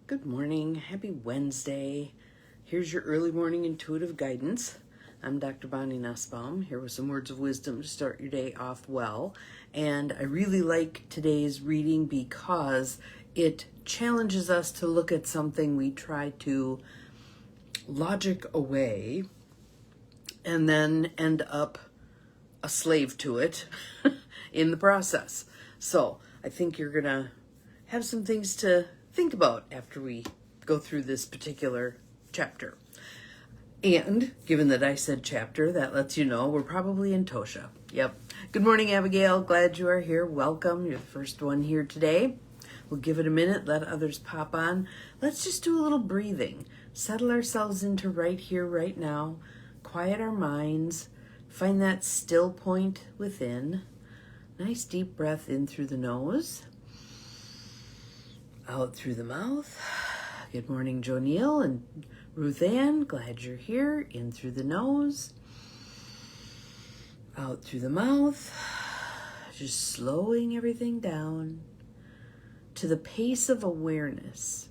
Good morning. Happy Wednesday. Here's your early morning intuitive guidance. I'm Dr. Bonnie Nussbaum, here with some words of wisdom to start your day off well. And I really like today's reading because it challenges us to look at something we try to logic away and then end up a slave to it in the process. So I think you're going to have some things to think about after we go through this particular chapter. And given that I said chapter, that lets you know we're probably in Tosha. Yep. Good morning, Abigail. Glad you are here. Welcome. You're the first one here today. We'll give it a minute, let others pop on. Let's just do a little breathing. Settle ourselves into right here, right now. Quiet our minds. Find that still point within. Nice deep breath in through the nose. Out through the mouth. Good morning, Jo Neal and Ruth Ann. Glad you're here. In through the nose. Out through the mouth. Just slowing everything down to the pace of awareness.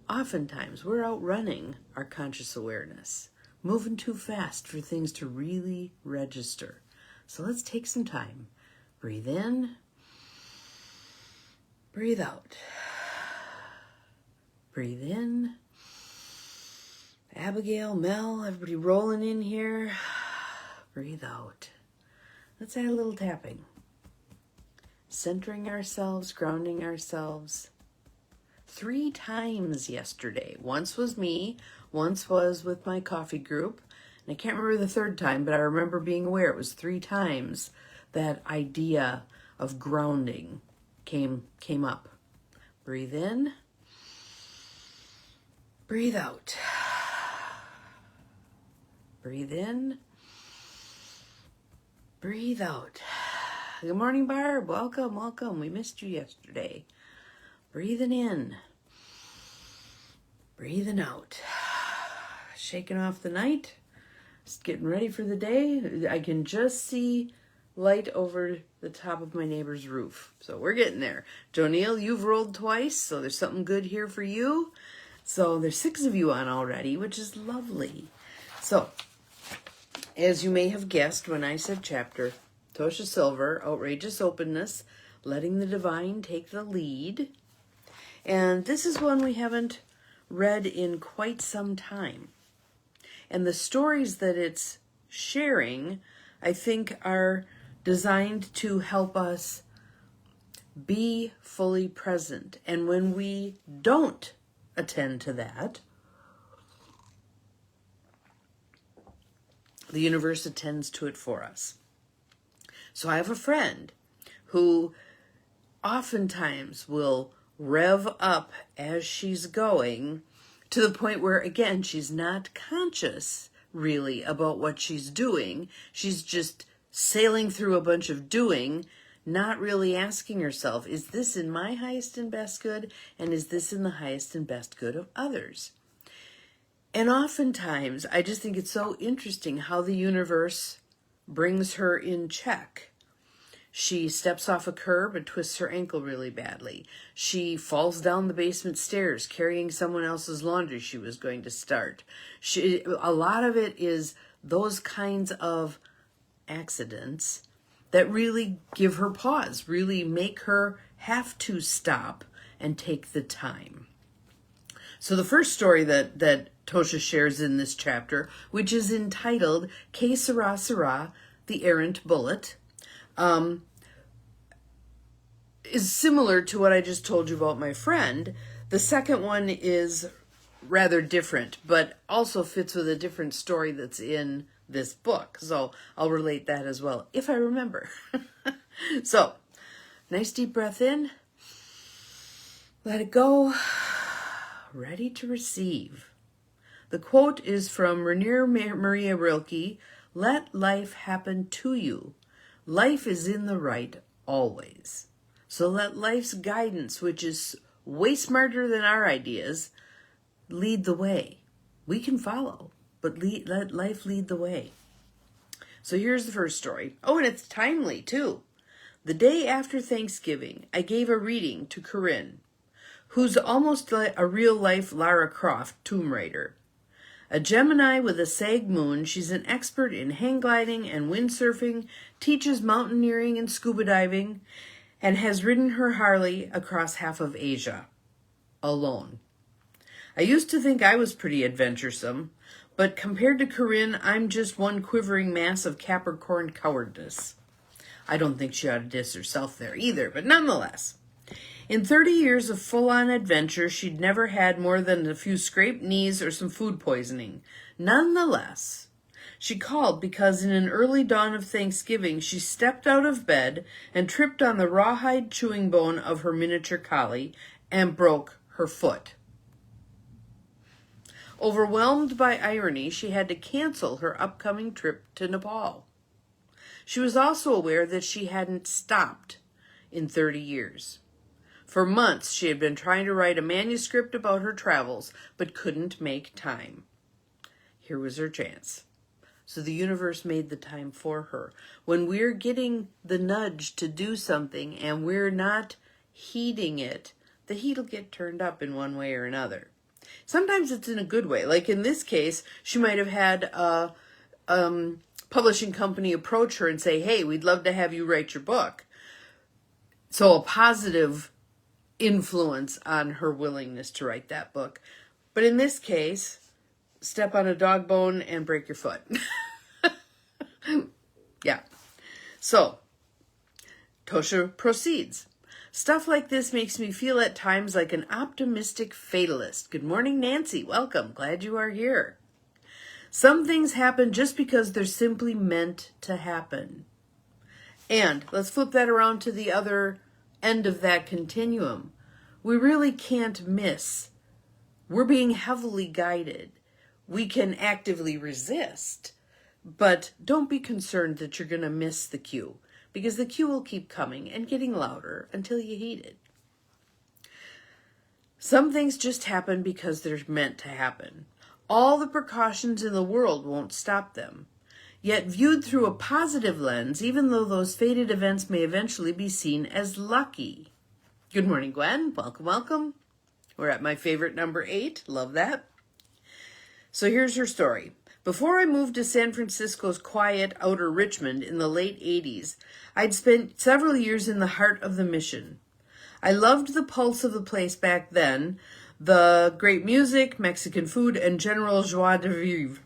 Oftentimes, we're outrunning our conscious awareness, moving too fast for things to really register. So let's take some time. Breathe in. Breathe out. Breathe in. Abigail, Mel, everybody rolling in here. Breathe out. Let's add a little tapping. Centering ourselves, grounding ourselves. 3 times yesterday. Once was me, once was with my coffee group. And I can't remember the third time, but I remember being aware it was 3 times that idea of grounding came up. Breathe in. Breathe out. Breathe in. Breathe out. Good morning, Barb. Welcome, welcome. We missed you yesterday. Breathing in. Breathing out. Shaking off the night. Just getting ready for the day. I can just see light over the top of my neighbor's roof. So we're getting there. Jo Neal, you've rolled twice, so there's something good here for you. So there's 6 of you on already, which is lovely. So, as you may have guessed when I said chapter, Tosha Silver, Outrageous Openness, Letting the Divine Take the Lead. And this is one we haven't read in quite some time. And the stories that it's sharing, I think, are designed to help us be fully present. And when we don't attend to that, the universe attends to it for us. So I have a friend who oftentimes will rev up as she's going to the point where, again, she's not conscious really about what she's doing. She's just sailing through a bunch of doing, not really asking herself, is this in my highest and best good? And is this in the highest and best good of others? And oftentimes, I just think it's so interesting how the universe brings her in check. She steps off a curb and twists her ankle really badly. She falls down the basement stairs carrying someone else's laundry she was going to start. A lot of it is those kinds of accidents that really give her pause, really make her have to stop and take the time. So the first story that Tosha shares in this chapter, which is entitled Que Sera Sera, the Errant Bullet, is similar to what I just told you about my friend. The second one is rather different, but also fits with a different story that's in this book. So I'll relate that as well, if I remember. So, nice deep breath in. Let it go. Ready to receive. The quote is from Rainier Maria Rilke, "Let life happen to you. Life is in the right always. So let life's guidance, which is way smarter than our ideas, lead the way. We can follow, but let life lead the way." So here's the first story. Oh, and it's timely too. The day after Thanksgiving, I gave a reading to Corinne, who's almost like a real-life Lara Croft Tomb Raider. A Gemini with a sag moon, she's an expert in hang gliding and windsurfing, teaches mountaineering and scuba diving, and has ridden her Harley across half of Asia. Alone. I used to think I was pretty adventuresome, but compared to Corinne, I'm just one quivering mass of Capricorn cowardice. I don't think she ought to diss herself there either, but nonetheless. In 30 years of full-on adventure, she'd never had more than a few scraped knees or some food poisoning. Nonetheless, she called because in an early dawn of Thanksgiving, she stepped out of bed and tripped on the rawhide chewing bone of her miniature collie and broke her foot. Overwhelmed by irony, she had to cancel her upcoming trip to Nepal. She was also aware that she hadn't stopped in 30 years. For months, she had been trying to write a manuscript about her travels, but couldn't make time. Here was her chance. So the universe made the time for her. When we're getting the nudge to do something and we're not heeding it, the heat will get turned up in one way or another. Sometimes it's in a good way. Like in this case, she might have had a publishing company approach her and say, hey, we'd love to have you write your book. So a positive influence on her willingness to write that book. But in this case, step on a dog bone and break your foot. Yeah. So, Tosha proceeds. Stuff like this makes me feel at times like an optimistic fatalist. Good morning, Nancy. Welcome. Glad you are here. Some things happen just because they're simply meant to happen. And let's flip that around to the other end of that continuum. We really can't miss. We're being heavily guided. We can actively resist, but don't be concerned that you're going to miss the cue, because the cue will keep coming and getting louder until you hate it. Some things just happen because they're meant to happen. All the precautions in the world won't stop them. Yet viewed through a positive lens, even though those fated events may eventually be seen as lucky. Good morning, Gwen. Welcome, welcome. We're at my favorite number 8. Love that. So here's her story. Before I moved to San Francisco's quiet outer Richmond in the late 80s, I'd spent several years in the heart of the Mission. I loved the pulse of the place back then, the great music, Mexican food, and general joie de vivre.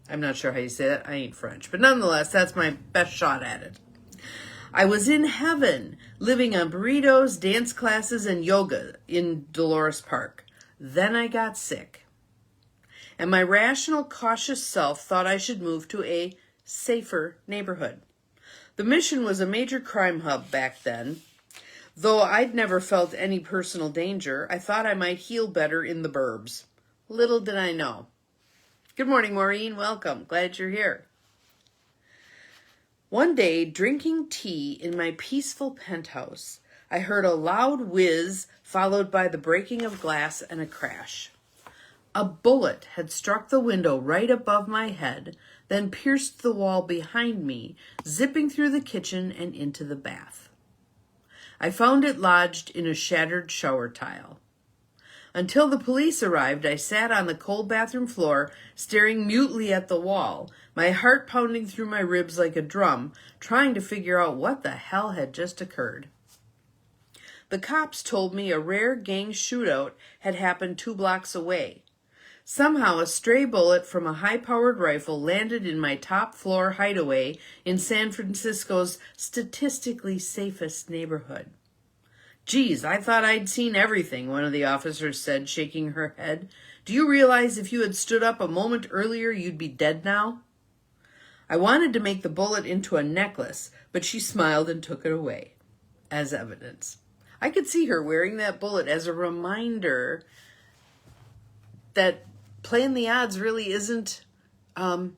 I'm not sure how you say that. I ain't French. But nonetheless, that's my best shot at it. I was in heaven, living on burritos, dance classes, and yoga in Dolores Park. Then I got sick. And my rational, cautious self thought I should move to a safer neighborhood. The Mission was a major crime hub back then. Though I'd never felt any personal danger, I thought I might heal better in the burbs. Little did I know. Good morning, Maureen. Welcome. Glad you're here. One day, drinking tea in my peaceful penthouse, I heard a loud whiz followed by the breaking of glass and a crash. A bullet had struck the window right above my head, then pierced the wall behind me, zipping through the kitchen and into the bath. I found it lodged in a shattered shower tile. Until the police arrived, I sat on the cold bathroom floor, staring mutely at the wall, my heart pounding through my ribs like a drum, trying to figure out what the hell had just occurred. The cops told me a rare gang shootout had happened 2 blocks away. Somehow a stray bullet from a high-powered rifle landed in my top-floor hideaway in San Francisco's statistically safest neighborhood. Geez, I thought I'd seen everything, one of the officers said, shaking her head. Do you realize if you had stood up a moment earlier, you'd be dead now? I wanted to make the bullet into a necklace, but she smiled and took it away as evidence. I could see her wearing that bullet as a reminder that playing the odds really isn't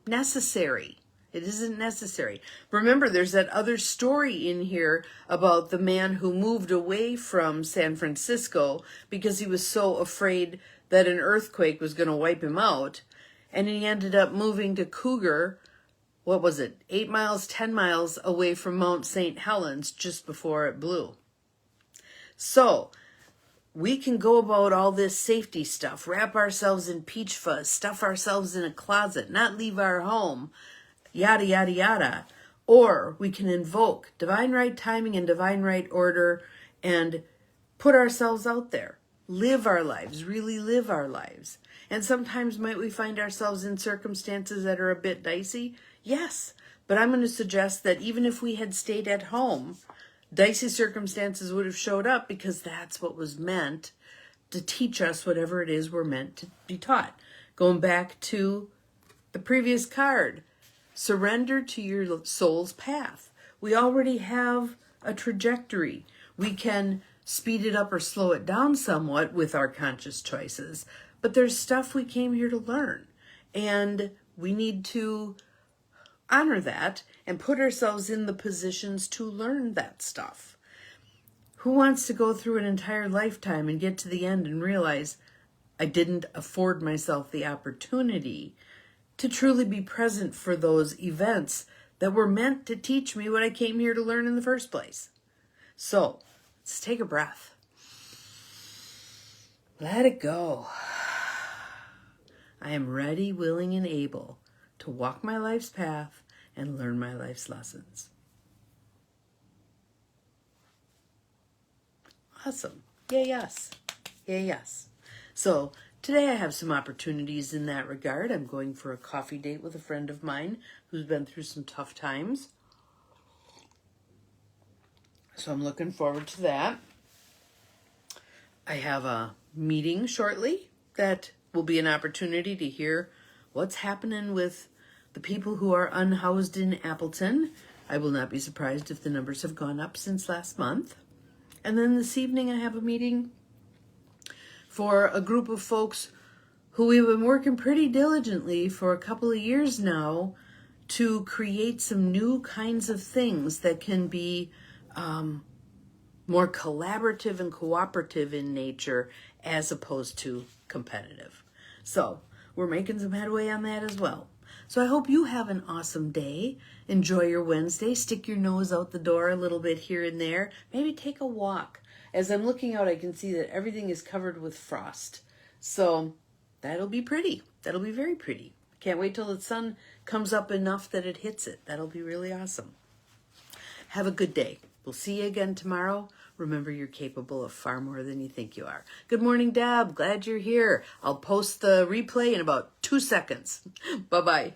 necessary. It isn't necessary. Remember, there's that other story in here about the man who moved away from San Francisco because he was so afraid that an earthquake was going to wipe him out. And he ended up moving to Cougar, 8 miles, 10 miles away from Mount St. Helens just before it blew. So, we can go about all this safety stuff, wrap ourselves in peach fuzz, stuff ourselves in a closet, not leave our home, yada, yada, yada. Or we can invoke divine right timing and divine right order and put ourselves out there, live our lives, really live our lives. And sometimes might we find ourselves in circumstances that are a bit dicey? Yes, but I'm going to suggest that even if we had stayed at home, dicey circumstances would have showed up because that's what was meant to teach us whatever it is we're meant to be taught. Going back to the previous card, surrender to your soul's path. We already have a trajectory. We can speed it up or slow it down somewhat with our conscious choices, but there's stuff we came here to learn, and we need to honor that and put ourselves in the positions to learn that stuff. Who wants to go through an entire lifetime and get to the end and realize I didn't afford myself the opportunity to truly be present for those events that were meant to teach me what I came here to learn in the first place? So let's take a breath. Let it go. I am ready, willing, and able to walk my life's path and learn my life's lessons. Awesome. Yay, yes. Yay, yes. So today I have some opportunities in that regard. I'm going for a coffee date with a friend of mine who's been through some tough times. So I'm looking forward to that. I have a meeting shortly that will be an opportunity to hear what's happening with the people who are unhoused in Appleton. I will not be surprised if the numbers have gone up since last month. And then this evening I have a meeting for a group of folks who we've been working pretty diligently for a couple of years now to create some new kinds of things that can be more collaborative and cooperative in nature as opposed to competitive. So we're making some headway on that as well. So I hope you have an awesome day. Enjoy your Wednesday. Stick your nose out the door a little bit here and there. Maybe take a walk. As I'm looking out, I can see that everything is covered with frost. So that'll be pretty. That'll be very pretty. Can't wait till the sun comes up enough that it hits it. That'll be really awesome. Have a good day. We'll see you again tomorrow. Remember, you're capable of far more than you think you are. Good morning, Deb. Glad you're here. I'll post the replay in about 2 seconds. Bye-bye.